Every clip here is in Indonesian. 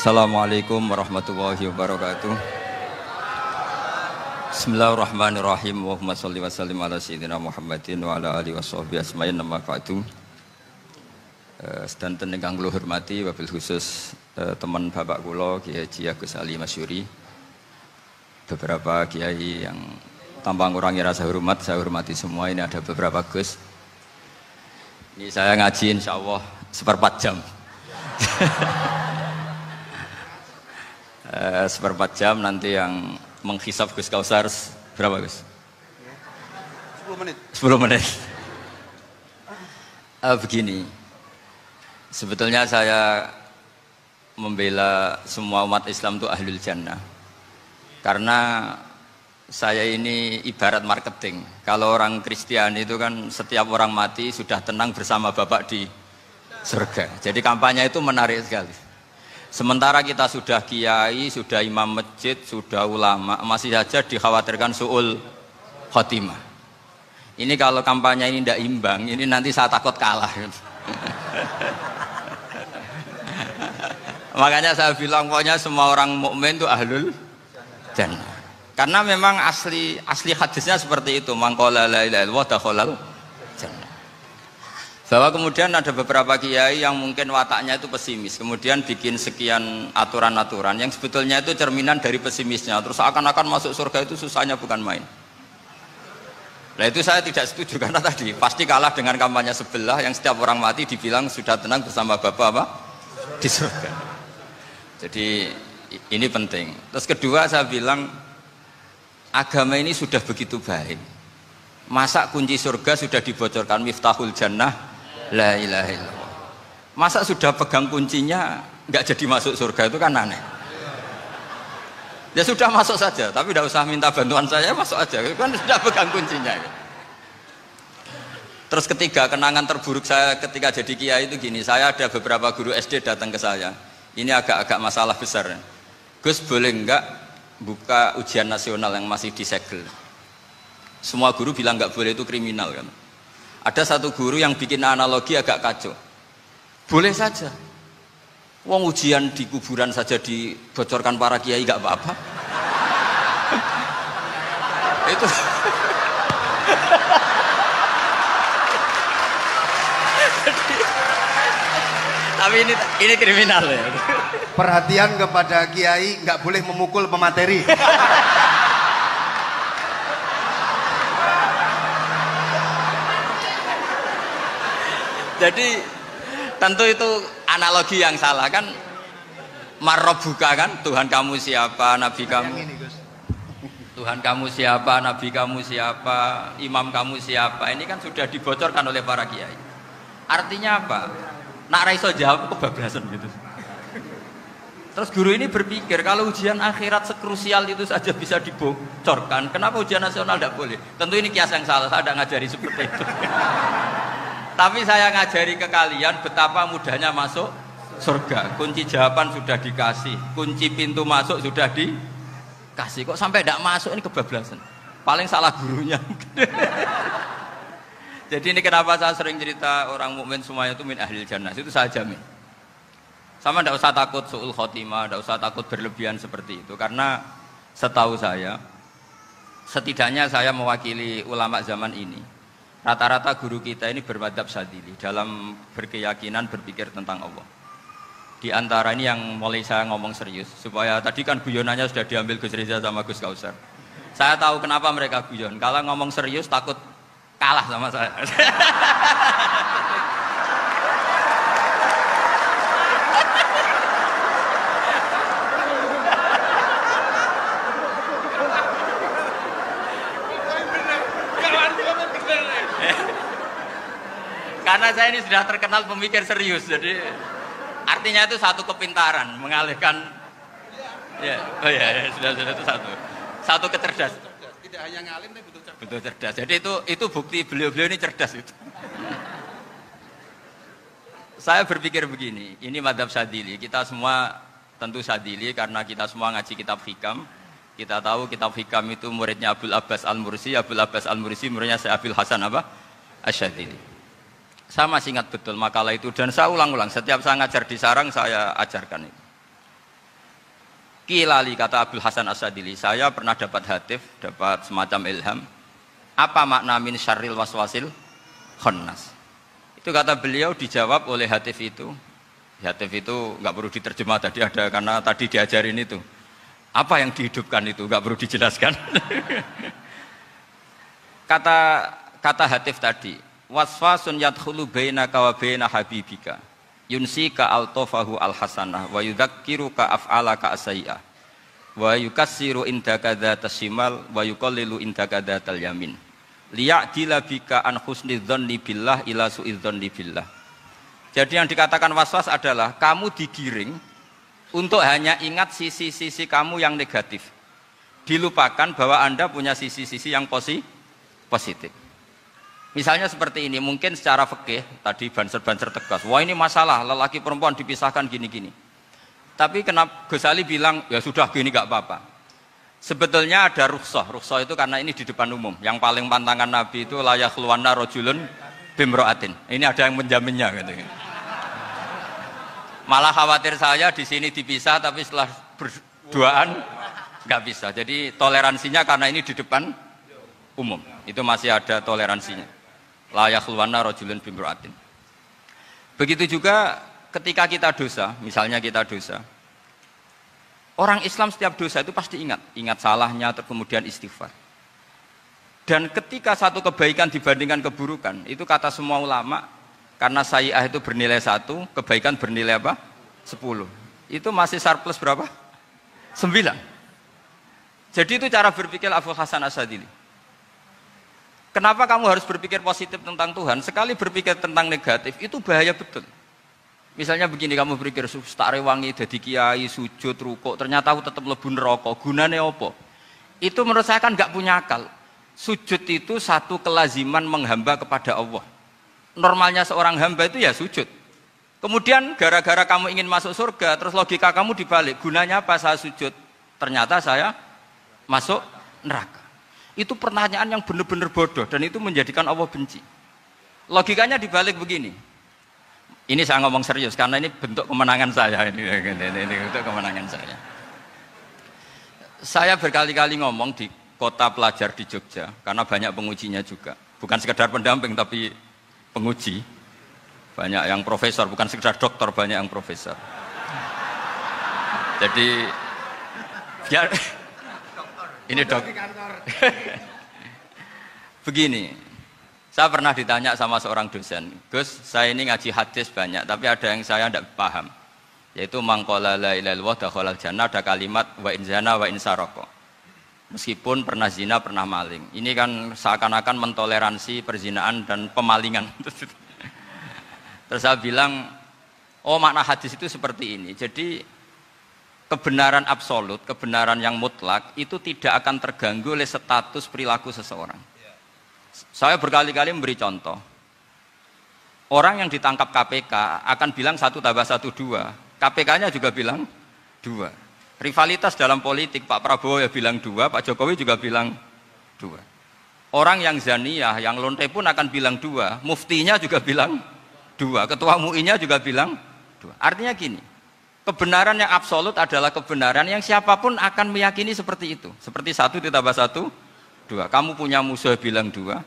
Assalamualaikum warahmatullahi wabarakatuh. Bismillahirrahmanirrahim. Allahumma sholli wa sallim ala sayyidina Muhammadin wa ala alihi washabbihi asma'in nama ba'du. Sedanten ingkang kula hormati wabil khusus teman bapak kula Kiai Haji Agus Ali Masyuri. Beberapa kiai yang tanpa ngurangi rasa hormat, saya hormati semua. Ini ada beberapa Gus. Ini saya ngaji insyaallah seperempat jam. Seperempat jam nanti yang menghisap Gus Kausar berapa Gus? 10 menit. 10 menit. Begini, sebetulnya saya membela semua umat Islam itu ahlul jannah. Karena saya ini ibarat marketing. Kalau orang Kristiani itu kan setiap orang mati sudah tenang bersama Bapak di surga. Jadi kampanye itu menarik sekali. Sementara kita sudah kiai, sudah imam masjid, sudah ulama, masih saja dikhawatirkan su'ul khotimah. Ini kalau kampanye ini tidak imbang, ini nanti saya takut kalah. Makanya saya bilang pokoknya semua orang mukmin itu ahlul jannah. Karena memang asli hadisnya seperti itu, man qala la ilaha illallah dakhalal jannah. Bahwa kemudian ada beberapa kiai yang mungkin wataknya itu pesimis, kemudian bikin sekian aturan-aturan yang sebetulnya itu cerminan dari pesimisnya, terus akan-akan masuk surga itu susahnya bukan main. Nah itu saya tidak setuju karena tadi pasti kalah dengan kampanye sebelah yang setiap orang mati dibilang sudah tenang bersama Bapak apa? Di surga. Jadi ini penting. Terus kedua saya bilang agama ini sudah begitu baik. Masa kunci surga sudah dibocorkan miftahul jannah la ilaha illallah. Masa sudah pegang kuncinya nggak jadi masuk surga itu kan aneh. Ya sudah masuk saja, tapi tidak usah minta bantuan saya, masuk aja. Kan sudah pegang kuncinya. Terus ketiga, kenangan terburuk saya ketika jadi kiai itu gini, saya ada beberapa guru SD datang ke saya. Ini agak-agak masalah besar. Gus boleh enggak buka ujian nasional yang masih disegel? Semua guru bilang nggak boleh, itu kriminal kan. Ada satu guru yang bikin analogi agak kacau. Boleh saja. Wong ujian di kuburan saja dibocorkan para kiai nggak apa-apa. Itu. Tapi ini kriminal ya. Perhatian kepada kiai, nggak boleh memukul pemateri. Jadi tentu itu analogi yang salah kan. Marrobuka kan, Tuhan kamu siapa, Nabi kamu. Tuhan kamu siapa, Nabi kamu siapa, imam kamu siapa. Ini kan sudah dibocorkan oleh para kiai. Artinya apa? Nak raiso jawab kebablasan gitu. Terus guru ini berpikir kalau ujian akhirat sekrusial itu saja bisa dibocorkan, kenapa ujian nasional tidak boleh? Tentu ini kias yang salah, saya tidak ngajari seperti itu. Tapi saya ngajari ke kalian betapa mudahnya masuk surga. Kunci jawaban sudah dikasih, kunci pintu masuk sudah dikasih. Kok sampai tidak masuk, ini kebablasan. Paling salah gurunya. Jadi ini kenapa saya sering cerita orang mukmin semuanya itu min ahlil jannah. Itu saya jamin. Sama tidak usah takut su'ul khotimah, tidak usah takut berlebihan seperti itu. Karena setahu saya, setidaknya saya mewakili ulama zaman ini. Rata-rata guru kita ini bermadzhab Syadzili dalam berkeyakinan berpikir tentang Allah. Di antara ini yang mulai saya ngomong serius, supaya tadi kan guyonannya sudah diambil Gus Reza sama Gus Kausar. Saya tahu kenapa mereka guyon. Kalau ngomong serius takut kalah sama saya. Karena saya ini sudah terkenal pemikir serius, jadi artinya itu satu kepintaran mengalihkan, ya, oh ya, sudah itu satu kecerdasan. Tidak hanya ngalim tapi betul cerdas. Betul cerdas. Jadi itu bukti beliau-beliau ini cerdas itu. Saya berpikir begini, ini madzhab Syadzili. Kita semua tentu Syadzili karena kita semua ngaji kitab hikam. Kita tahu kitab hikam itu muridnya Abul Abbas Al-Mursi. Abul Abbas Al-Mursi muridnya Syekh Abil Hasan apa? Asy-Syadzili. Saya masih ingat betul makalah itu dan saya ulang-ulang. Setiap saya ngajar di sarang saya ajarkan itu. Kilali, kata Abdul Hasan As-Sadili, saya pernah dapat hatif, dapat semacam ilham. Apa makna min syarril waswasil khannas? Itu kata beliau dijawab oleh hatif itu. Hatif itu nggak perlu diterjemah tadi ada, karena tadi diajarin itu. Apa yang dihidupkan itu nggak perlu dijelaskan. Kata hatif tadi, waswasun yadkhulu bainaka wa baina habibika. Yunsika altofahu alhasanah wa yudzakiruka af'alaka asai'ah wa yukassiru indaka dzatas shimal wa yuqallilu indaka dzatal yamin liya'dila bika an husnidzanni billah ila su'idzanni billah. Jadi yang dikatakan waswas adalah kamu digiring untuk hanya ingat sisi-sisi kamu yang negatif, dilupakan bahwa Anda punya sisi-sisi yang positif. Misalnya seperti ini, mungkin secara fikih tadi banser-banser tegas, wah ini masalah lelaki perempuan dipisahkan gini-gini. Tapi kenapa Ghazali bilang ya sudah gini gak apa-apa. Sebetulnya ada rukhsah itu karena ini di depan umum. Yang paling pantangan Nabi itu la yakhluwanna rajulun bimra'atin. Ini ada yang menjaminnya gitu. Malah khawatir saya di sini dipisah tapi setelah berduaan nggak bisa. Jadi toleransinya karena ini di depan umum. Itu masih ada toleransinya. La yakhluwanna rajulun bimra'atin. Begitu juga ketika kita dosa, misalnya kita dosa. Orang Islam setiap dosa itu pasti ingat salahnya, kemudian istighfar. Dan ketika satu kebaikan dibandingkan keburukan, itu kata semua ulama, karena sayyi'ah itu bernilai 1, kebaikan bernilai apa? 10. Itu masih surplus berapa? 9. Jadi itu cara berpikir Abdul Hasan As-Sadili. Kenapa kamu harus berpikir positif tentang Tuhan? Sekali berpikir tentang negatif, itu bahaya betul. Misalnya begini, kamu berpikir, tak rewangi, jadi kiai, sujud, rukuk, ternyata aku tetap lebu neraka, gunanya apa? Itu menurut saya kan gak punya akal. Sujud itu satu kelaziman menghamba kepada Allah. Normalnya seorang hamba itu ya sujud. Kemudian gara-gara kamu ingin masuk surga, terus logika kamu dibalik, gunanya apa saya sujud? Ternyata saya masuk neraka. Itu pertanyaan yang benar-benar bodoh dan itu menjadikan Allah benci. Logikanya dibalik begini. Ini saya ngomong serius karena ini bentuk kemenangan saya ini bentuk kemenangan saya. Saya berkali-kali ngomong di kota pelajar di Jogja karena banyak pengujinya juga. Bukan sekedar pendamping tapi penguji. Banyak yang profesor, bukan sekedar doktor, banyak yang profesor. Jadi biar ini dok. Begini, saya pernah ditanya sama seorang dosen, Gus, saya ini ngaji hadis banyak, tapi ada yang saya tidak paham, yaitu mangqala la ilaha illallah dakhalal jannah, ada kalimat wa in zana wa in saraka. Meskipun pernah zina, pernah maling. Ini kan seakan-akan mentoleransi perzinaan dan pemalingan. Terus saya bilang, oh makna hadis itu seperti ini. Jadi kebenaran absolut, kebenaran yang mutlak itu tidak akan terganggu oleh status perilaku seseorang. Saya berkali-kali memberi contoh. Orang yang ditangkap KPK akan bilang 1 tambah 1 2. KPK-nya juga bilang 2. Rivalitas dalam politik, Pak Prabowo ya bilang 2, Pak Jokowi juga bilang 2. Orang yang zaniyah, yang lonte pun akan bilang 2. Muftinya juga bilang 2. Ketua MUI-nya juga bilang 2. Artinya gini. Kebenaran yang absolut adalah kebenaran yang siapapun akan meyakini seperti itu. Seperti 1 ditambah 1, 2. Kamu punya musuh bilang 2.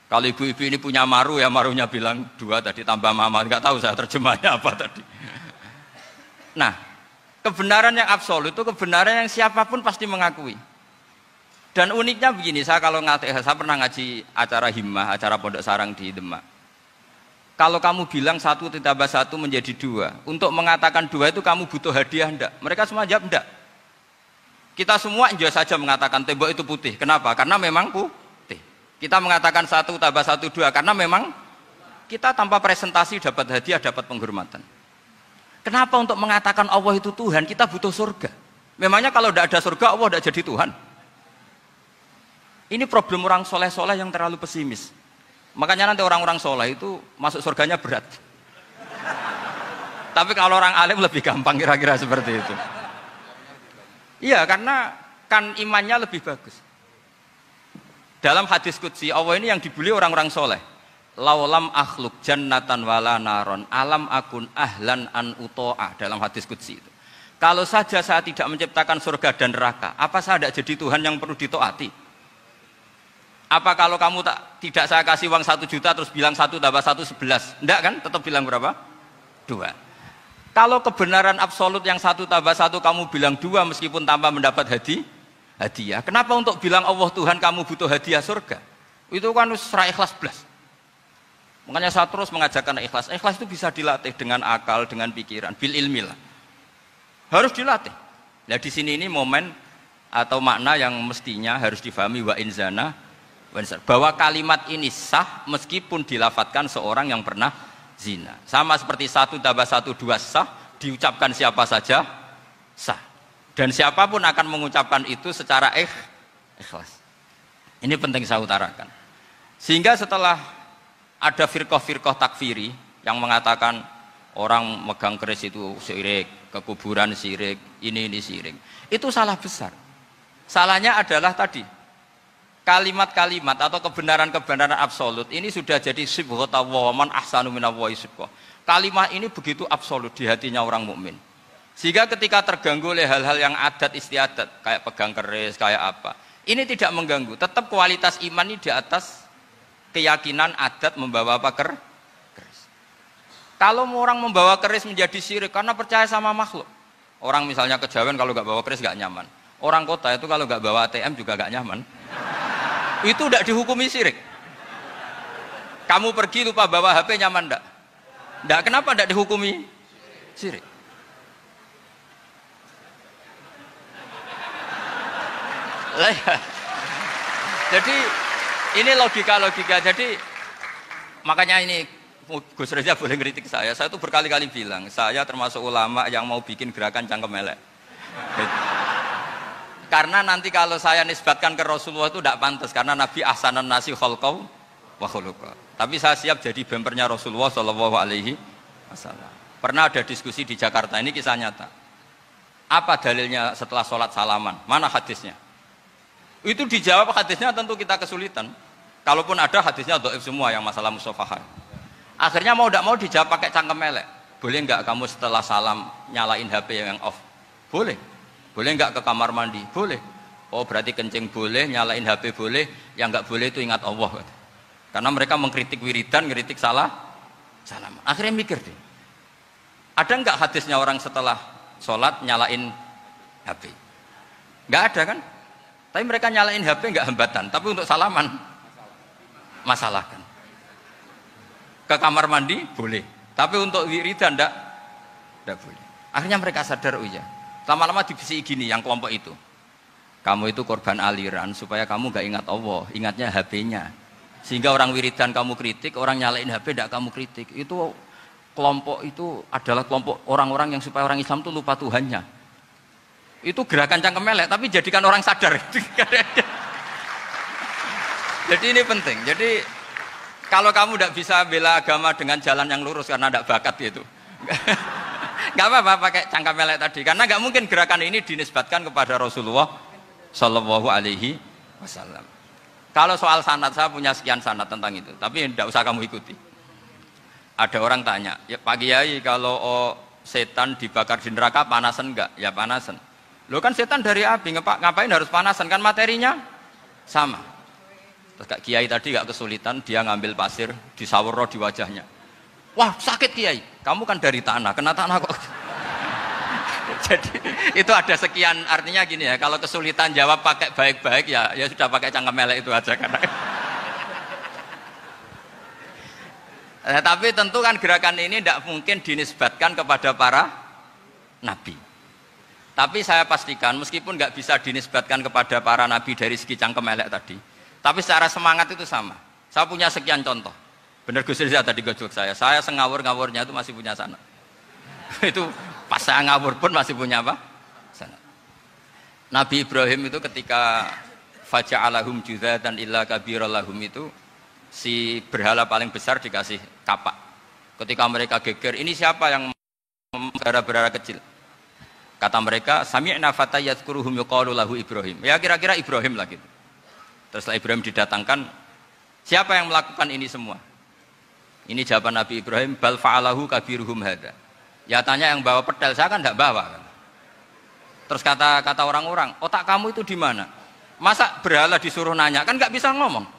Kalau ibu-ibu ini punya maru, ya marunya bilang 2 tadi tambah mama. Enggak tahu saya terjemahnya apa tadi. Nah, kebenaran yang absolut itu kebenaran yang siapapun pasti mengakui. Dan uniknya begini, saya pernah ngaji acara himmah, acara pondok sarang di Demak. Kalau kamu bilang 1 ditambah 1 menjadi 2, untuk mengatakan 2 itu kamu butuh hadiah enggak? Mereka semua jawab enggak. Kita semua enjoy saja mengatakan tembok itu putih. Kenapa? Karena memang putih. Kita mengatakan 1 tambah 1 2 karena memang kita tanpa presentasi dapat hadiah, dapat penghormatan. Kenapa untuk mengatakan Allah itu Tuhan kita butuh surga? Memangnya kalau tidak ada surga Allah tidak jadi Tuhan? Ini problem orang soleh-soleh yang terlalu pesimis. Makanya nanti orang-orang soleh itu masuk surganya berat. Tapi kalau orang alim lebih gampang kira-kira seperti itu. Iya, karena kan imannya lebih bagus. Dalam hadis qudsi Allah ini yang dibuli orang-orang soleh. Laulam akhluk jannatan wala naron alam akun ahlan an uto'a, dalam hadis qudsi itu. Kalau saja saya tidak menciptakan surga dan neraka, apa saya tidak jadi Tuhan yang perlu ditaati? Apa kalau kamu tidak saya kasih uang 1 juta terus bilang 1 tambah 1 11? Enggak kan? Tetap bilang berapa? 2. Kalau kebenaran absolut yang 1 tambah 1 kamu bilang 2 meskipun tanpa mendapat hadiah. Kenapa untuk bilang Allah Tuhan kamu butuh hadiah surga? Itu kan serai ikhlas belas. Makanya saya terus mengajarkan ikhlas. Ikhlas itu bisa dilatih dengan akal, dengan pikiran, bil ilmi lah. Harus dilatih. Nah di sini ini momen atau makna yang mestinya harus difahami wa inzana bahwa kalimat ini sah meskipun dilafatkan seorang yang pernah zina. Sama seperti 1 tambah 1 2 sah, diucapkan siapa saja sah. Dan siapapun akan mengucapkan itu secara ikhlas. Ini penting saya utarakan. Sehingga setelah ada firqah-firqah takfiri yang mengatakan orang megang keris itu syirik, ke kuburan syirik, ini syirik. Itu salah besar. Salahnya adalah tadi kalimat-kalimat atau kebenaran-kebenaran absolut ini sudah jadi sibghata wa man ahsanu minallahi sibghah. Kalimat ini begitu absolut di hatinya orang mukmin. Sehingga ketika terganggu oleh hal-hal yang adat istiadat kayak pegang keris, kayak apa, ini tidak mengganggu. Tetap kualitas iman ini di atas keyakinan adat membawa apa keris. Kalau orang membawa keris menjadi syirik karena percaya sama makhluk. Orang misalnya kejawen kalau nggak bawa keris nggak nyaman. Orang kota itu kalau nggak bawa ATM juga nggak nyaman. Itu tidak dihukumi syirik. Kamu pergi lupa bawa HP nyaman enggak? Enggak, kenapa tidak dihukumi syirik? Jadi ini logika-logika. Jadi makanya ini Gus Reza boleh ngeritik saya. Saya tuh berkali-kali bilang, saya termasuk ulama yang mau bikin gerakan cangkem elek. Karena nanti kalau saya nisbatkan ke Rasulullah itu tidak pantas, karena Nabi ahsanan nasi khalqaw wa khuluqa. Tapi saya siap jadi bempernya Rasulullah Shallallahu Alaihi Wasallam. Pernah ada diskusi di Jakarta, ini kisah nyata. Apa dalilnya setelah sholat salaman? Mana hadisnya? Itu dijawab hadisnya tentu kita kesulitan. Kalaupun ada hadisnya dhaif semua yang masalah musafahah. Akhirnya mau tidak mau dijawab pakai cangkem elek. Boleh enggak kamu setelah salam nyalain HP yang off? Boleh. Boleh enggak ke kamar mandi? Boleh. Oh berarti kencing boleh, nyalain HP boleh, yang enggak boleh itu ingat Allah. Karena mereka mengkritik wiridan, ngeritik salam. Akhirnya mikir deh. Ada enggak hadisnya orang setelah sholat nyalain HP? Enggak ada kan? Tapi mereka nyalain HP enggak hambatan, tapi untuk salaman masalahkan. Ke kamar mandi boleh, tapi untuk wiridan enggak boleh. Akhirnya mereka sadar, oh iya. Lama-lama dibisi gini yang kelompok itu. Kamu itu korban aliran supaya kamu enggak ingat Allah, ingatnya HP-nya. Sehingga orang wiridan kamu kritik, orang nyalain HP enggak kamu kritik. Itu kelompok itu adalah kelompok orang-orang yang supaya orang Islam itu lupa Tuhannya. Itu gerakan cangkem elek, tapi jadikan orang sadar. Jadi ini penting. Jadi kalau kamu tidak bisa bela agama dengan jalan yang lurus karena tidak bakat gitu, nggak apa-apa pakai cangkem elek tadi. Karena nggak mungkin gerakan ini dinisbatkan kepada Rasulullah Shallallahu Alaihi Wasallam. Kalau soal sanad, saya punya sekian sanad tentang itu, tapi tidak usah kamu ikuti. Ada orang tanya, ya Pak Kiai kalau setan dibakar di neraka panasan enggak? Ya panasan. Lo kan setan dari api, ngapain harus panasan? Kan materinya sama. Terus Kak Kiai tadi gak kesulitan, dia ngambil pasir, disawur di wajahnya. Wah sakit Kiai, kamu kan dari tanah, kena tanah kok. Jadi itu ada sekian, artinya gini ya, kalau kesulitan jawab pakai baik-baik ya sudah pakai cangkem elek itu aja. Karena tapi tentu kan gerakan ini tidak mungkin dinisbatkan kepada para nabi. Tapi saya pastikan meskipun nggak bisa dinisbatkan kepada para nabi dari segi cangkem elek tadi, tapi secara semangat itu sama. Saya punya sekian contoh. Benar Gus Riza tadi gojok saya ngawur-ngawurnya itu masih punya sanad. Itu pas saya ngawur pun masih punya apa? Sanad. Nabi Ibrahim itu ketika faja'alahum juzatan illa kabiralahum itu si berhala paling besar dikasih kapak. Ketika mereka geger, ini siapa yang berhala kecil? Kata mereka, sami'na fatay yadhkuruhum yuqalu lahu Ibrahim. Ya kira-kira Ibrahim lah gitu. Terus setelah Ibrahim didatangkan, siapa yang melakukan ini semua? Ini jawaban Nabi Ibrahim, bal fa'alahu kabiruhum hadza. Ya tanya yang bawa pedal, saya kan tidak bawa kan. Terus kata orang-orang, otak kamu itu di mana? Masa berhala disuruh nanya, kan nggak bisa ngomong.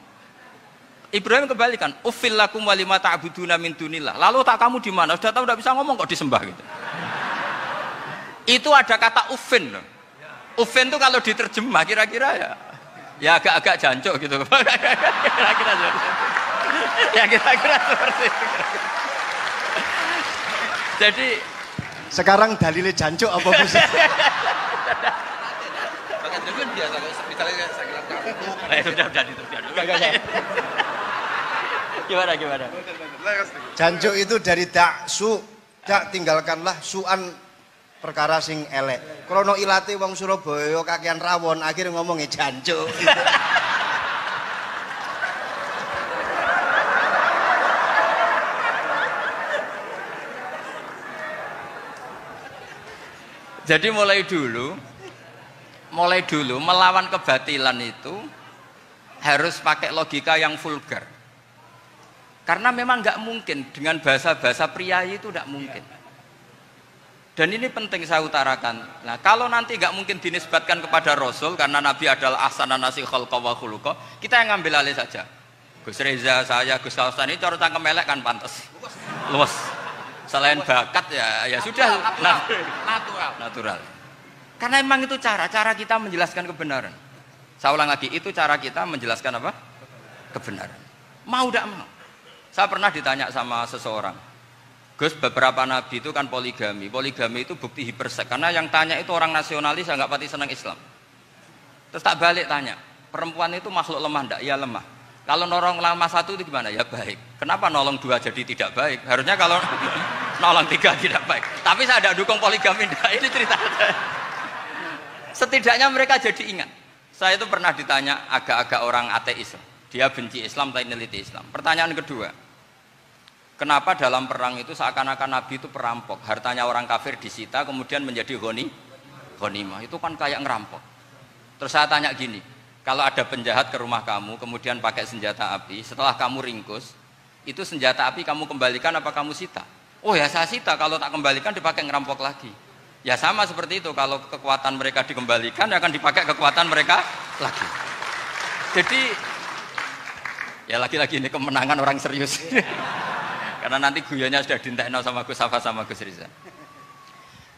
Ibrahim kembalikan, uffil lakum walima ta'buduna min dunillah. Lalu otak kamu di mana? Sudah tahu nggak bisa ngomong kok disembah gitu. Itu ada kata uffin loh. Uffin itu kalau diterjemah kira-kira ya agak-agak jancuk gitu. Kira-kira ya kira-kira seperti itu. Jadi sekarang dalilnya jancuk apa Gus? Gimana? Jancuk itu dari daksu, dak tinggalkanlah suan perkara sing elek. Krono ilate wong Surabaya kakean rawon akhirnya ngomongnya jancuk. Jadi mulai dulu melawan kebatilan itu harus pakai logika yang vulgar. Karena memang nggak mungkin dengan bahasa-bahasa priayi itu nggak mungkin. Dan ini penting saya utarakan. Nah, kalau nanti nggak mungkin dinisbatkan kepada Rasul karena Nabi adalah ahsanan nasi khalqa wa khuluqa, kita yang ngambil alih saja. Gus Reza, saya, Gus Kaustan ini cara cangkem elek kan pantas. Luas. Selain bakat ya sudah natural. Karena memang itu cara kita menjelaskan kebenaran. Saya ulang lagi, itu cara kita menjelaskan apa? Kebenaran. Mau tidak mau. Saya pernah ditanya sama seseorang, Gus, beberapa nabi itu kan poligami. Poligami itu bukti hiperseks. Karena yang tanya itu orang nasionalis yang nggak pati senang Islam. Terus tak balik tanya, perempuan itu makhluk lemah enggak? Ya lemah. Kalau nolong lama satu itu gimana? Ya baik. Kenapa nolong dua jadi tidak baik? Harusnya kalau nolong tiga tidak baik. Tapi saya tidak dukung poligami. Ini cerita saya. Setidaknya mereka jadi ingat. Saya itu pernah ditanya agak-agak orang ateis. Dia benci Islam tapi neliti Islam. Pertanyaan kedua, kenapa dalam perang itu seakan-akan Nabi itu perampok? Hartanya orang kafir disita kemudian menjadi ghanimah. Itu kan kayak ngerampok. Terus saya tanya gini, kalau ada penjahat ke rumah kamu kemudian pakai senjata api, setelah kamu ringkus, itu senjata api kamu kembalikan apa kamu sita? Oh ya saya sita, kalau tak kembalikan dipakai ngerampok lagi. Ya sama seperti itu, kalau kekuatan mereka dikembalikan akan dipakai kekuatan mereka lagi. Jadi ya lagi-lagi ini kemenangan orang serius. Karena nanti guyonnya sudah dintekno sama Gus Safa sama Gus Riza.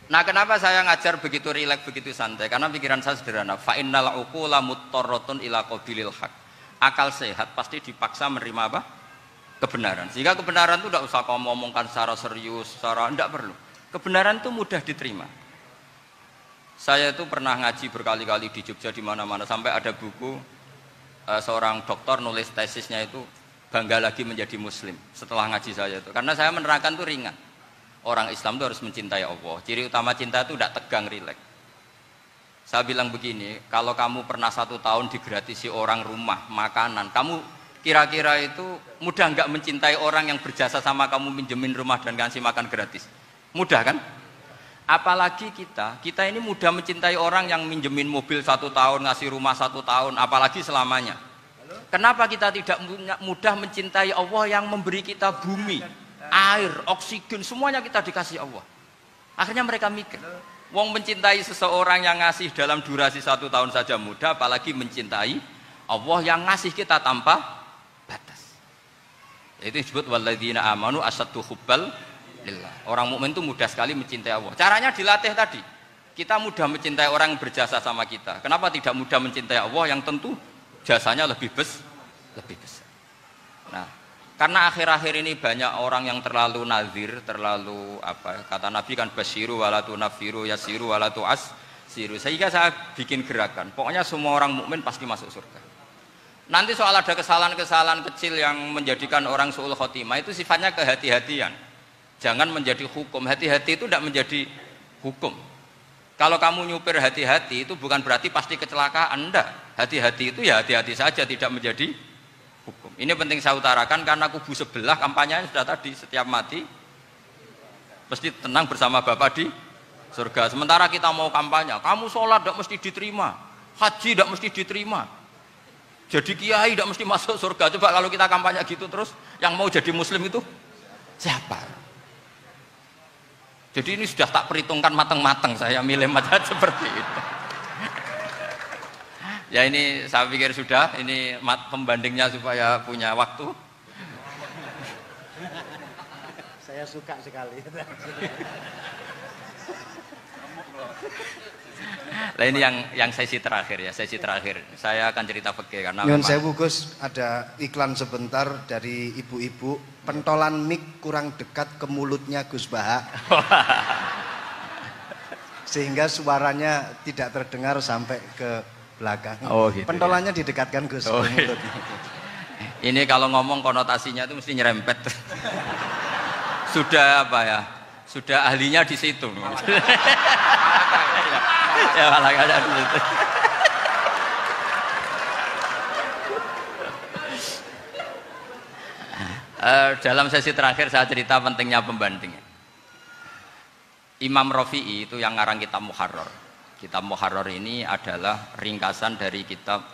Nah, kenapa saya ngajar begitu rileks, begitu santai? Karena pikiran saya sederhana. Fa innal uqula muttarratun ila qabilil haq. Akal sehat pasti dipaksa menerima apa? Kebenaran. Sehingga kebenaran itu tidak usah kamu omongkan secara serius, secara tidak perlu. Kebenaran itu mudah diterima. Saya itu pernah ngaji berkali-kali di Jogja di mana-mana sampai ada buku seorang dokter nulis tesisnya itu bangga lagi menjadi muslim setelah ngaji saya itu. Karena saya menerangkan itu ringan. Orang Islam itu harus mencintai Allah. Ciri utama cinta itu tidak tegang, rileks. Saya bilang begini, kalau kamu pernah 1 tahun digratisi orang rumah, makanan, kamu kira-kira itu mudah nggak mencintai orang yang berjasa sama kamu minjemin rumah dan kasih makan gratis? Mudah kan? Apalagi kita ini mudah mencintai orang yang minjemin mobil 1 tahun, ngasih rumah 1 tahun, apalagi selamanya. Kenapa kita tidak mudah mencintai Allah yang memberi kita bumi, air, oksigen, semuanya kita dikasih Allah. Akhirnya mereka mikir, wong mencintai seseorang yang ngasih dalam durasi 1 tahun saja mudah, apalagi mencintai Allah yang ngasih kita tanpa batas. Itu disebut walladzina amanu asaddu hubbal lillah. Orang mukmin itu mudah sekali mencintai Allah. Caranya dilatih tadi. Kita mudah mencintai orang yang berjasa sama kita. Kenapa tidak mudah mencintai Allah yang tentu jasanya lebih besar? Nah, karena akhir-akhir ini banyak orang yang terlalu nazir, terlalu apa? Kata Nabi kan basyiru walatu nafiru yasiru walatu asiru. Sehingga saya bikin gerakan. Pokoknya semua orang mukmin pasti masuk surga. Nanti soal ada kesalahan-kesalahan kecil yang menjadikan orang su'ul khotimah itu sifatnya kehati-hatian. Jangan menjadi hukum. Hati-hati itu tidak menjadi hukum. Kalau kamu nyupir hati-hati itu bukan berarti pasti kecelakaan. Enggak. Hati-hati itu ya hati-hati saja, tidak menjadi hukum. Ini penting saya utarakan karena kubu sebelah kampanyenya sudah tadi, setiap mati mesti tenang bersama Bapak di surga. Sementara kita mau kampanye, kamu sholat tidak mesti diterima, haji tidak mesti diterima, jadi kiai tidak mesti masuk surga. Coba kalau kita kampanye gitu terus, yang mau jadi muslim itu siapa? Jadi ini sudah tak perhitungkan matang-matang saya milih mazhab seperti itu. Ya ini saya pikir sudah, ini pembandingnya supaya punya waktu. Saya suka sekali. Nah ini yang sesi terakhir ya, sesi terakhir. Saya akan cerita fikih karena Nyun sewu Gus, ada iklan sebentar dari ibu-ibu, pentolan mic kurang dekat ke mulutnya Gus Baha. Sehingga suaranya tidak terdengar sampai ke belakang. Oh, gitu, pentolannya ya? Didekatkan Gus ke mulut. Ini kalau ngomong konotasinya itu mesti nyerempet. Sudah apa ya? Sudah ahlinya di situ. Ya malah ada di situ. Dalam sesi terakhir saya cerita pentingnya pembanding. Imam Rafi'i itu yang ngarang kitab Muharrar. Kitab Muharrar ini adalah ringkasan dari kitab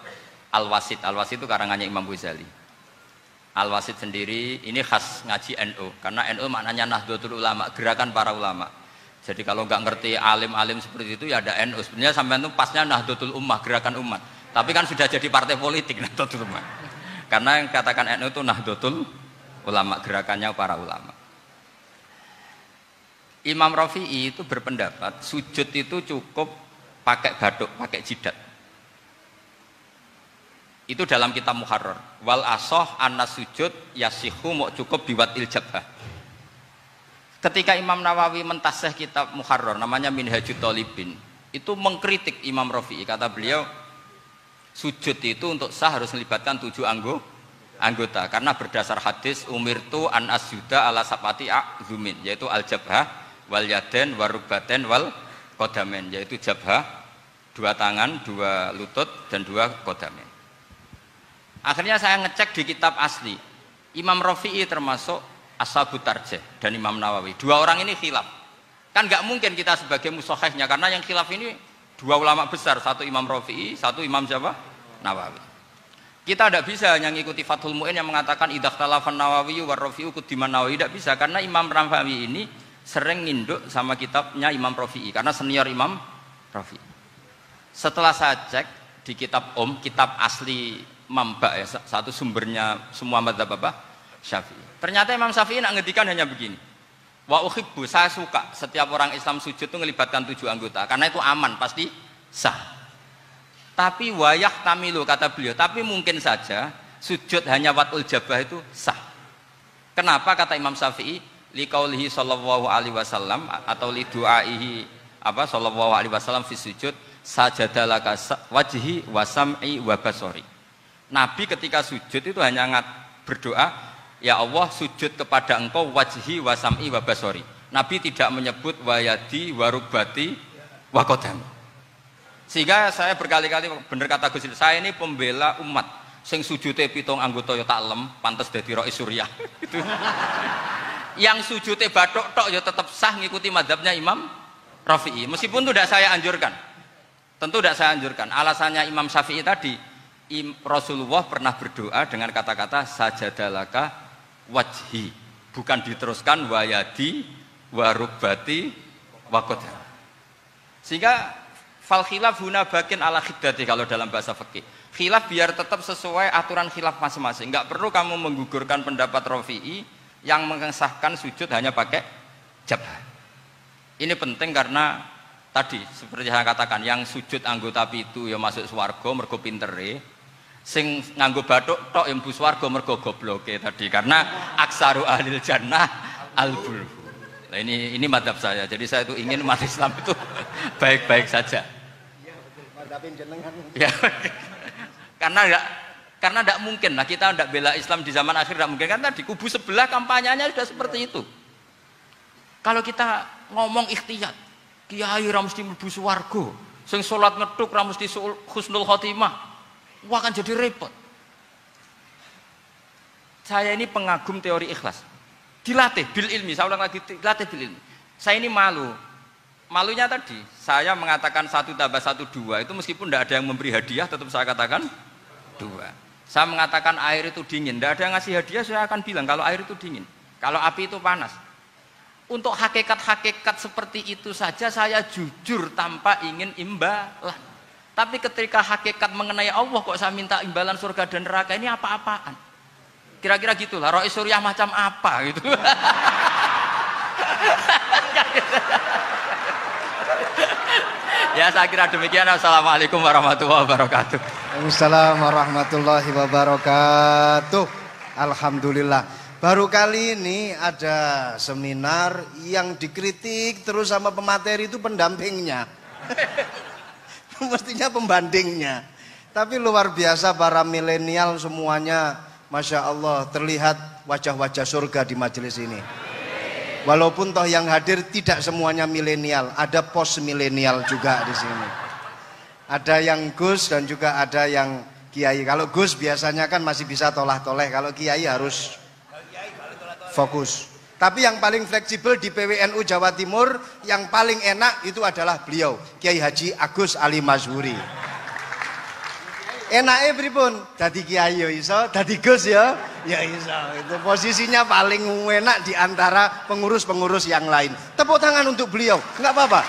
Al-Wasit. Al-Wasit itu karangannya Imam Ghazali. Al-Wasit sendiri ini khas ngaji NU, karena NU maknanya Nahdlatul Ulama, gerakan para ulama. Jadi kalau nggak ngerti alim-alim seperti itu ya ada NU. Sebenarnya sampai itu pasnya Nahdlatul Ummah, gerakan umat. Tapi kan sudah jadi partai politik Nahdlatul Ummah. Karena yang katakan NU itu Nahdlatul Ulama, gerakannya para ulama. Imam Rafi'i itu berpendapat sujud itu cukup pakai baduk, pakai jidat. Itu dalam kitab Muharrar. Wal asoh anna sujud yasihu mau cukup biwatil jabhah. Ketika Imam Nawawi mentasih kitab Muharrar namanya Minhajut Thalibin, itu mengkritik Imam Rafi'i. Kata beliau sujud itu untuk sah harus melibatkan 7 anggota karena berdasar hadis umirtu an asjuda ala sabati a'zumin, yaitu al jabhah wal yaden warubaten wal kodamen, yaitu jabhah 2 tangan, 2 lutut dan 2 kodamen. Akhirnya saya ngecek di kitab asli, Imam Rafi'i termasuk Ashabut Tarjih dan Imam Nawawi. 2 orang ini khilaf. Kan nggak mungkin kita sebagai musohehnya, karena yang khilaf ini 2 ulama besar, satu Imam Rafi'i, satu Imam siapa? Nawawi. Kita tidak bisa hanya ngikuti Fathul Mu'in yang mengatakan idzakhtalafan Nawawi war Rafi'u kudiman Nawawi, tidak bisa, karena Imam Nawawi ini sering nginduk sama kitabnya Imam Rafi'i karena senior Imam Rafi'i. Setelah saya cek di kitab kitab asli Mamba ya, satu sumbernya semua mazhab apa? Syafi'i. Ternyata Imam Syafi'i nak ngedikan hanya begini. Wa uhibbu, saya suka setiap orang Islam sujud itu melibatkan 7 anggota karena itu aman, pasti sah. Tapi wayah tamilu, kata beliau, tapi mungkin saja sujud hanya watul jabah itu sah. Kenapa kata Imam Syafi'i? Liqaulihi sallallahu alaihi wasallam atau li du'aihi apa sallallahu alaihi wasallam fi sujud sajadalaka wajhi wa sam'i wa basari. Nabi ketika sujud itu hanya berdoa, ya Allah sujud kepada engkau wajhi wa sam'i wa basari. Nabi tidak menyebut wayadi warubati wa qadami. Sehingga saya berkali-kali bener kata Gus, saya ini pembela umat sing sujude 7 anggota ya tak lem, pantes dadi Rais Suriah. Gitu. Yang sujude bathuk tok ya tetap sah ngikuti mazhabnya Imam Rafi'i. Meskipun itu tidak saya anjurkan. Tentu tidak saya anjurkan. Alasannya Imam Syafi'i tadi, Rasulullah pernah berdoa dengan kata-kata sajadalaka wajhi, bukan diteruskan wayadi warubati wakoda. Sehingga fal khilaf huna bakin ala khiddati kalau dalam bahasa fikih. Khilaf biar tetap sesuai aturan khilaf masing-masing. Enggak perlu kamu menggugurkan pendapat Rafi'i yang mengesahkan sujud hanya pakai jabah. Ini penting karena tadi seperti saya katakan, yang sujud anggota itu ya masuk swarga mergo pintere, sing nganggo bathuk tok yang mlebu swarga mergo gobloke tadi, karena aksaru ahlil jannah al-bulhu. Nah ini madhab saya. Jadi saya itu ingin umat Islam itu baik-baik saja. Iya betul. Madhabin jenengan. Ya. Karena tidak mungkin lah kita tidak bela Islam di zaman akhir, tidak mungkin kan tadi kubu sebelah kampanyenya sudah seperti itu. Kalau kita ngomong ikhtiyat, kiai ra mesti mlebu swarga, sing salat ngethuk ra mesti husnul khotimah, wah kan jadi repot. Saya ini pengagum teori ikhlas, dilatih bil ilmi, saya ulang lagi, dilatih bil ilmi. Saya ini malunya tadi saya mengatakan 1 tambah 1 2 itu meskipun tidak ada yang memberi hadiah tetap saya katakan 2. Saya mengatakan air itu dingin, tidak ada yang ngasih hadiah, saya akan bilang kalau air itu dingin, kalau api itu panas. Untuk hakikat-hakikat seperti itu saja saya jujur tanpa ingin imbalan. Tapi ketika hakikat mengenai Allah kok saya minta imbalan surga dan neraka, ini apa-apaan? Kira-kira gitulah, Rois Suriah macam apa gitu. Ya saya kira demikian. Assalamualaikum warahmatullahi wabarakatuh. Waalaikumsalam warahmatullahi wabarakatuh. Alhamdulillah. Baru kali ini ada seminar yang dikritik terus sama pemateri itu pendampingnya. Mestinya pembandingnya. Tapi luar biasa para milenial semuanya, Masya Allah, terlihat wajah-wajah surga di majelis ini. Walaupun toh yang hadir tidak semuanya milenial, ada post milenial juga di sini. Ada yang Gus dan juga ada yang Kiai. Kalau Gus biasanya kan masih bisa tolah-toleh, kalau Kiai harus fokus. Tapi yang paling fleksibel di PWNU Jawa Timur, yang paling enak itu adalah beliau, Kiai Haji Agus Ali Mazhuri. Enaknya pripun? Dadi Kiai ya iso, dadi Gus ya iso. Itu posisinya paling enak di antara pengurus-pengurus yang lain. Tepuk tangan untuk beliau, enggak apa-apa.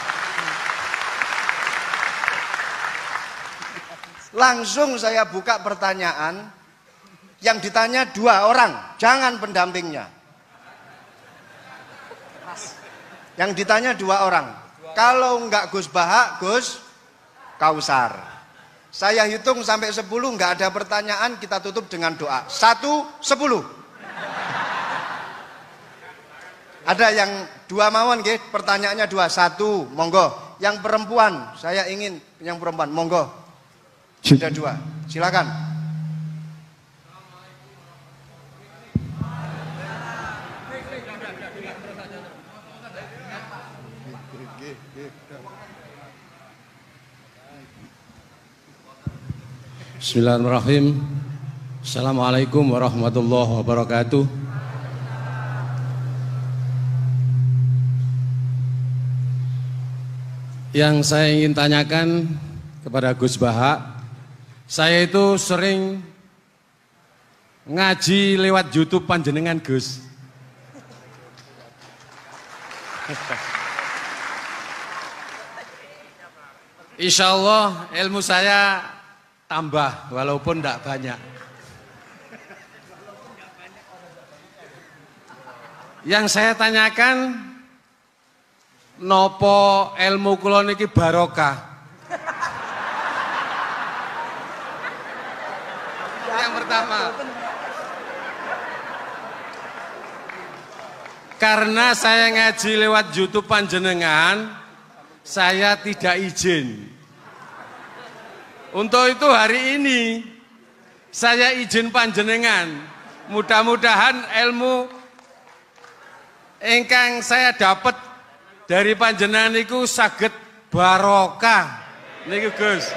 Langsung saya buka pertanyaan. Yang ditanya 2 orang, jangan pendampingnya. Yang ditanya 2 orang. Kalau enggak Gus Baha, Gus Kausar. Saya hitung sampai 10, enggak ada pertanyaan, kita tutup dengan doa. 1, 10. Ada yang 2 mawon nggih, pertanyaannya 2. 1, monggo. Yang perempuan, saya ingin yang perempuan, monggo. Sudah 2. Silakan. Bismillahirrahmanirrahim. Assalamualaikum warahmatullahi wabarakatuh. Yang saya ingin tanyakan kepada Gus Baha, saya itu sering ngaji lewat YouTube panjenengan Gus. Insya Allah ilmu saya tambah walaupun tidak banyak. Yang saya tanyakan, nopo ilmu kula niki barokah? Yang pertama, karena saya ngaji lewat YouTube panjenengan, saya tidak izin. Untuk itu hari ini saya izin panjenengan. Mudah-mudahan ilmu ingkang saya dapat dari panjenengan niku saged barokah. Niku Gus.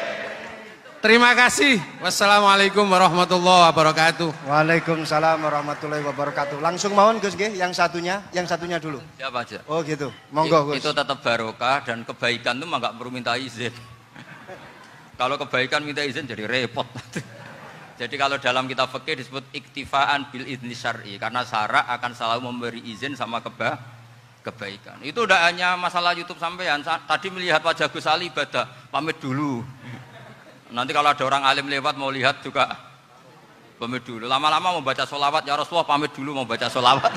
Terima kasih. Wassalamualaikum warahmatullahi wabarakatuh. Waalaikumsalam warahmatullahi wabarakatuh. Langsung mawon Gus nggih, yang satunya dulu. Siapa aja? Oh gitu. Monggo Gus. Itu tetap barokah dan kebaikan itu mah enggak perlu minta izin. Kalau kebaikan minta izin jadi repot. Jadi kalau dalam kitab fikih disebut iktifaan bil idzni syar'i, karena syara akan selalu memberi izin sama kebaikan. Itu udah hanya masalah YouTube sampean. Tadi melihat wajah Gus Ali ibadah, pamit dulu. Nanti kalau ada orang alim lewat mau lihat juga pamit dulu. Lama-lama mau baca sholawat, ya Rasulullah pamit dulu mau baca sholawat.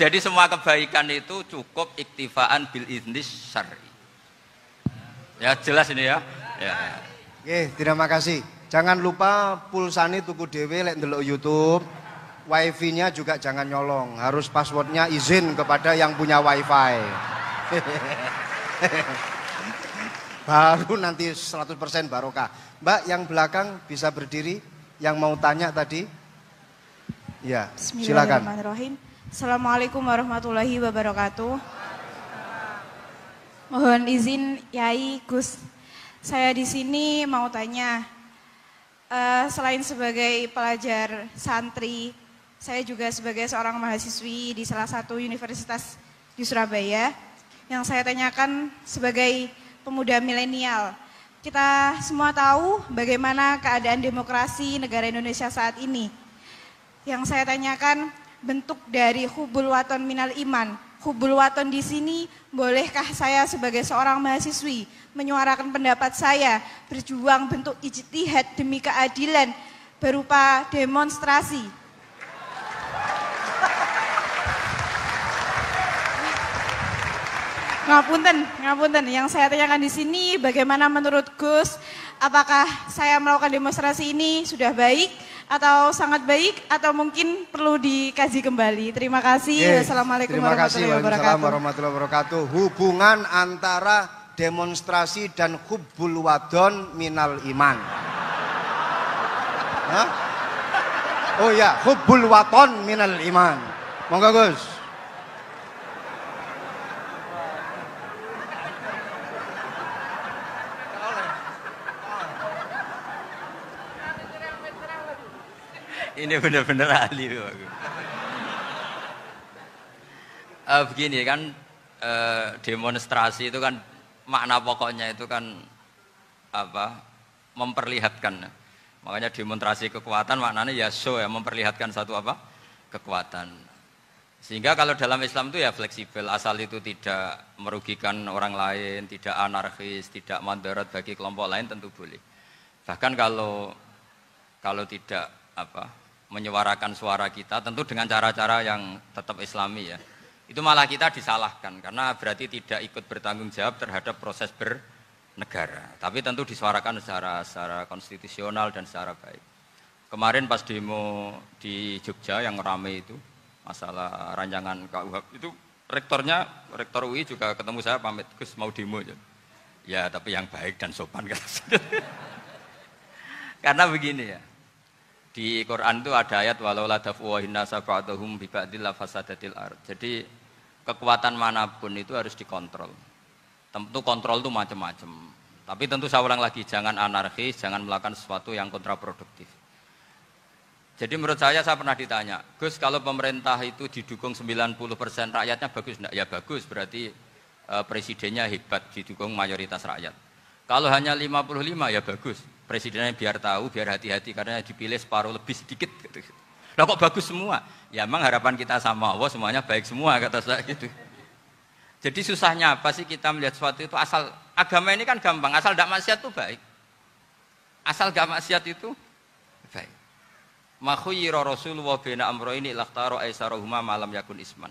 Jadi semua kebaikan itu cukup iktifaan bil idzni syar'i. Ya jelas ini ya. Ya. Oke, terima kasih. Jangan lupa pulsane tuku dhewe lek ndelok YouTube. Wifi-nya juga jangan nyolong. Harus passwordnya izin kepada yang punya wifi. Baru nanti 100% barokah. Mbak yang belakang bisa berdiri. Yang mau tanya tadi. Ya, silakan. Bismillahirrahmanirrahim. Assalamualaikum warahmatullahi wabarakatuh. Mohon izin Yai Gus, saya di sini mau tanya, selain sebagai pelajar santri, saya juga sebagai seorang mahasiswi di salah satu universitas di Surabaya. Yang saya tanyakan sebagai pemuda milenial, kita semua tahu bagaimana keadaan demokrasi negara Indonesia saat ini. Yang saya tanyakan, bentuk dari hubul waton minal iman. Hubul waton di sini, bolehkah saya sebagai seorang mahasiswi menyuarakan pendapat saya, berjuang bentuk ijtihad demi keadilan berupa demonstrasi? Ngapunten. Yang saya tanyakan di sini, bagaimana menurut Gus? Apakah saya melakukan demonstrasi ini sudah baik atau sangat baik atau mungkin perlu dikaji kembali? Terima kasih. Wassalamualaikum warahmatullahi wabarakatuh. Hubungan antara demonstrasi dan hubbul wadon minal iman. Hah? Oh ya, hubbul waton minal iman. Monggo Gus. Ini benar-benar ahli. Begini kan, demonstrasi itu kan makna pokoknya itu kan apa? Memperlihatkan. Makanya demonstrasi kekuatan maknanya ya show ya, memperlihatkan satu apa? Kekuatan. Sehingga kalau dalam Islam itu ya fleksibel, asal itu tidak merugikan orang lain, tidak anarkis, tidak mandorot bagi kelompok lain tentu boleh. Bahkan kalau tidak apa? Menyuarakan suara kita tentu dengan cara-cara yang tetap islami ya, itu malah kita disalahkan karena berarti tidak ikut bertanggung jawab terhadap proses bernegara, tapi tentu disuarakan secara konstitusional dan secara baik. Kemarin pas demo di Jogja yang ramai itu masalah rancangan KUHP itu, rektor UI juga ketemu saya, pamit Gus mau demo ya tapi yang baik dan sopan kan. Karena begini ya, di Quran itu ada ayat walau la daf'uhin nasa ba'dahum bi ba'dil fasadatil ard. Jadi kekuatan manapun itu harus dikontrol. Tentu kontrol itu macam-macam. Tapi tentu saya ulang lagi, jangan anarkis, jangan melakukan sesuatu yang kontraproduktif. Jadi menurut saya pernah ditanya, Gus kalau pemerintah itu didukung 90% rakyatnya bagus enggak? Ya bagus, berarti presidennya hebat, didukung mayoritas rakyat. Kalau hanya 55 ya bagus, presidennya biar tahu, biar hati-hati karena dipilih separuh lebih sedikit gitu. Lah kok bagus semua? Ya emang harapan kita sama Allah semuanya baik semua kata saya gitu. Jadi susahnya apa sih kita melihat sesuatu itu, asal agama ini kan gampang, asal tidak maksiat itu baik. Asal gak maksiat itu baik. Makhuyira Rasulullah bina amroini lakhtaro aisarohuma malam yakun isman.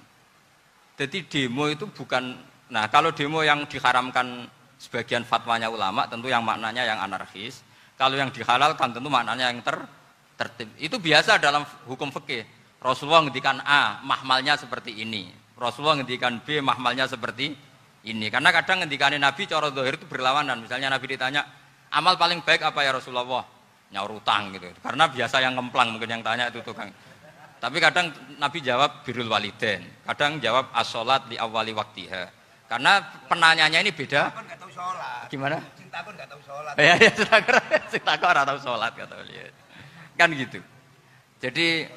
Jadi demo itu bukan, nah kalau demo yang diharamkan sebagian fatwanya ulama tentu yang maknanya yang anarkis. Kalau yang dihalalkan tentu maknanya yang tertib. Itu biasa dalam hukum fikih. Rasulullah ngendikan A, mahmalnya seperti ini. Rasulullah ngendikan B, mahmalnya seperti ini. Karena kadang ngendikanin Nabi cara zahir itu berlawanan. Misalnya Nabi ditanya, amal paling baik apa ya Rasulullah? Nyaur utang gitu. Karena biasa yang ngemplang mungkin yang tanya itu tukang. Tapi kadang Nabi jawab birrul walidain. Kadang jawab as-sholat li awwali waktiha. Karena penanyanya ini beda. Gimana? Cinta pun nggak tahu sholat. Ya, cinta kok nggak tahu sholat kata beliau. Kan gitu. Jadi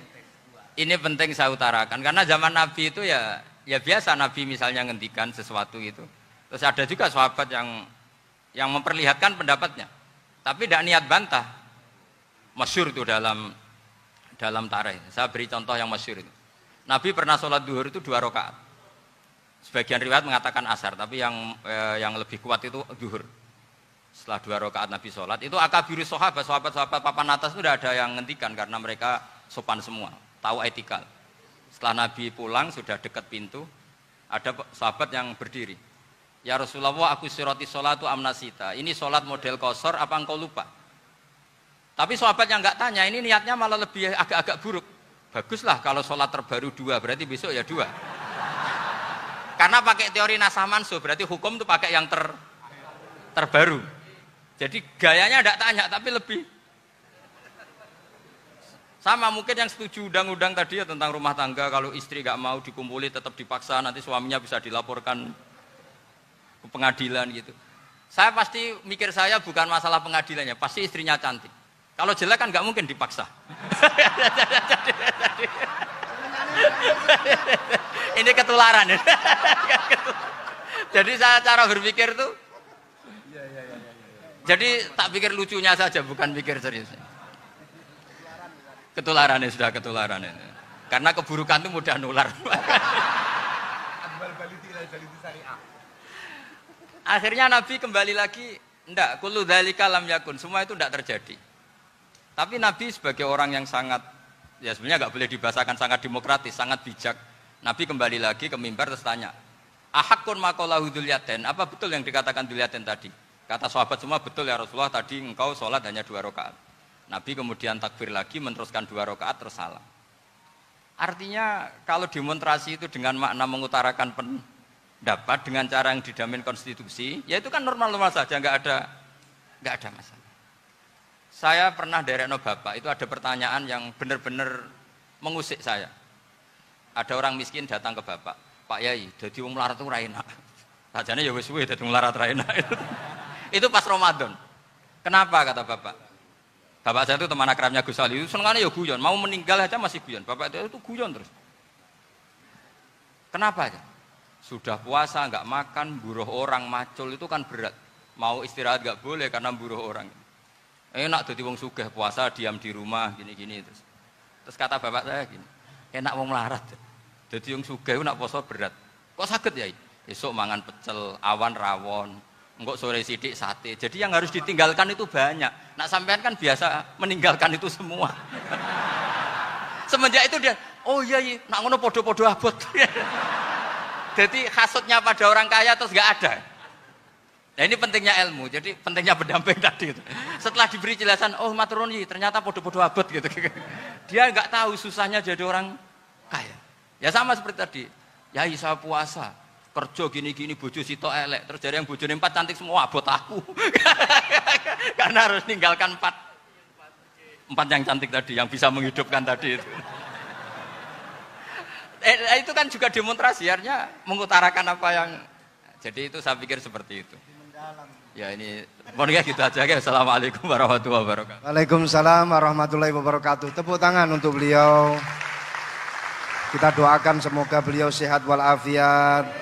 ini penting saya utarakan karena zaman Nabi itu ya biasa Nabi misalnya ngendikan sesuatu itu. Terus ada juga sahabat yang memperlihatkan pendapatnya, tapi tidak niat bantah. Masyhur itu dalam tarikh. Saya beri contoh yang masyhur itu. Nabi pernah sholat duhur itu 2 rakaat. Sebagian riwayat mengatakan asar, tapi yang lebih kuat itu duhur. Setelah 2 rakaat Nabi sholat, itu akabirus sahabat papan atas itu tidak ada yang ngendikan karena mereka sopan semua, tahu etikal. Setelah Nabi pulang sudah dekat pintu, ada sahabat yang berdiri. Ya Rasulullah, aku siroti sholatu amnasita. Ini sholat model kosor, apa engkau lupa? Tapi sahabat yang nggak tanya, ini niatnya malah lebih agak-agak buruk. Baguslah kalau sholat terbaru 2, berarti besok ya 2. Karena pakai teori nasah mansuh, berarti hukum itu pakai yang terbaru. Jadi gayanya tidak tanya, tapi lebih sama mungkin yang setuju undang-undang tadi ya tentang rumah tangga, kalau istri nggak mau dikumpuli tetap dipaksa, nanti suaminya bisa dilaporkan ke pengadilan gitu. Saya pasti mikir saya bukan masalah pengadilannya, pasti istrinya cantik. Kalau jelek kan nggak mungkin dipaksa. Ini ketularan ya. Jadi saya cara berpikir tuh, jadi tak pikir lucunya saja, bukan pikir serius. Ketularan ya, sudah ketularan ini. Karena keburukan itu mudah nular. Akhirnya Nabi kembali lagi, enggak, kullu dzalika lam yakun, semua itu enggak terjadi. Tapi Nabi sebagai orang yang sangat, ya sebenarnya enggak boleh dibahasakan sangat demokratis, sangat bijak. Nabi kembali lagi ke mimbar terus tanya, ahakun maqalahu dzulyaten, apa betul yang dikatakan dzulyaten tadi? Kata sahabat semua, betul ya Rasulullah, tadi engkau sholat hanya 2 rakaat. Nabi kemudian takbir lagi, meneruskan 2 rakaat terus salam. Artinya kalau demonstrasi itu dengan makna mengutarakan pendapat dengan cara yang dijamin konstitusi, ya itu kan normal-normal saja, nggak ada masalah. Saya pernah derekno bapak, itu ada pertanyaan yang benar-benar mengusik saya. Ada orang miskin datang ke bapak, Pak Yai, jadi wong melarat itu ra enak. Sajane ya wis suwe dadi wong melarat ra enak. Itu pas Ramadan. Kenapa kata bapak? Bapak saya itu teman akrabnya Gus Ali, senengannya ya guyon, mau meninggal aja masih guyon. Bapak itu guyon terus. Kenapa ya? Sudah puasa nggak makan, buruh orang macul itu kan berat. Mau istirahat nggak boleh karena buruh orang. Enak jadi wong sugih puasa diam di rumah gini-gini terus. Terus kata bapak saya gini, enak wong melarat. Jadi wong sugih nak puasa berat. Kok sakit ya? Esok mangan pecel, awan rawon. Enggak sore sidik sate. Jadi yang harus ditinggalkan itu banyak. Nak sampean kan biasa meninggalkan itu semua. Semenjak itu dia, oh iya, nak ngono podo-podo abot. Jadi hasutnya pada orang kaya terus nggak ada. Nah ini pentingnya ilmu. Jadi pentingnya pendamping tadi. Gitu. Setelah diberi jelasan, oh maturuni ternyata podo-podo abot gitu. Dia nggak tahu susahnya jadi orang kaya. Ya sama seperti tadi. Ya saya puasa. Kerja gini-gini bojo sitok elek terus dari yang bojone 4 cantik semua abot aku. Karena harus ninggalkan 4 yang cantik tadi yang bisa menghidupkan tadi itu. Itu kan juga demonstrasi artinya mengutarakan apa yang jadi itu saya pikir seperti itu. Ya ini pokoknya gitu aja ya. Assalamualaikum warahmatullahi wabarakatuh. Waalaikumsalam warahmatullahi wabarakatuh. Tepuk tangan untuk beliau. Kita doakan semoga beliau sehat walafiat.